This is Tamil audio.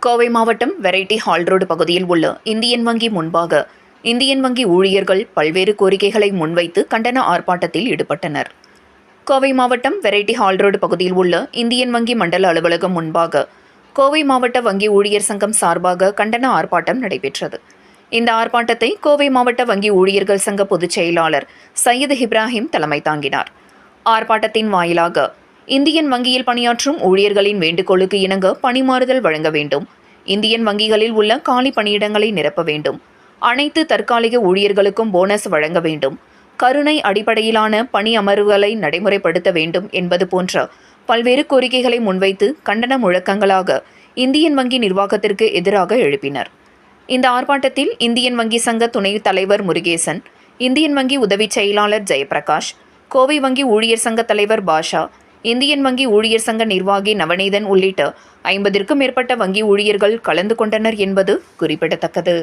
கோவை மாவட்டம் வெரைட்டி ஹால் ரோடு பகுதியில் உள்ள இந்தியன் வங்கி முன்பாக இந்தியன் வங்கி ஊழியர்கள் பல்வேறு கோரிக்கைகளை முன்வைத்து கண்டன ஆர்ப்பாட்டத்தில் ஈடுபட்டனர். கோவை மாவட்டம் வெரைட்டி ஹால் ரோடு பகுதியில் உள்ள இந்தியன் வங்கி மண்டல அலுவலகம் முன்பாக கோவை மாவட்ட வங்கி ஊழியர் சங்கம் சார்பாக கண்டன ஆர்ப்பாட்டம் நடைபெற்றது. இந்த ஆர்ப்பாட்டத்தை கோவை மாவட்ட வங்கி ஊழியர்கள் சங்க பொதுச் செயலாளர் சையது இப்ராஹிம் தலைமை தாங்கினார். ஆர்ப்பாட்டத்தின் வாயிலாக இந்தியன் வங்கியில் பணியாற்றும் ஊழியர்களின் வேண்டுகோளுக்கு இணங்க பணிமாறுதல் வழங்க வேண்டும், இந்தியன் வங்கிகளில் உள்ள காலி பணியிடங்களை நிரப்ப வேண்டும், அனைத்து தற்காலிக ஊழியர்களுக்கும் போனஸ் வழங்க வேண்டும், கருணை அடிப்படையிலான பணி அமர்வுகளை நடைமுறைப்படுத்த வேண்டும் என்பது போன்ற பல்வேறு கோரிக்கைகளை முன்வைத்து கண்டன முழக்கங்களாக இந்தியன் வங்கி நிர்வாகத்திற்கு எதிராக எழுப்பினர். இந்த ஆர்ப்பாட்டத்தில் இந்தியன் வங்கி சங்க துணைத் தலைவர் முருகேசன், இந்தியன் வங்கி உதவி செயலாளர் ஜெயபிரகாஷ், கோவை வங்கி ஊழியர் சங்க தலைவர் பாஷா, இந்தியன் வங்கி ஊழியர் சங்க நிர்வாகி நவநீதன் உள்ளிட்ட 50க்கும் மேற்பட்ட வங்கி ஊழியர்கள் கலந்து கொண்டனர் என்பது குறிப்பிடத்தக்கது.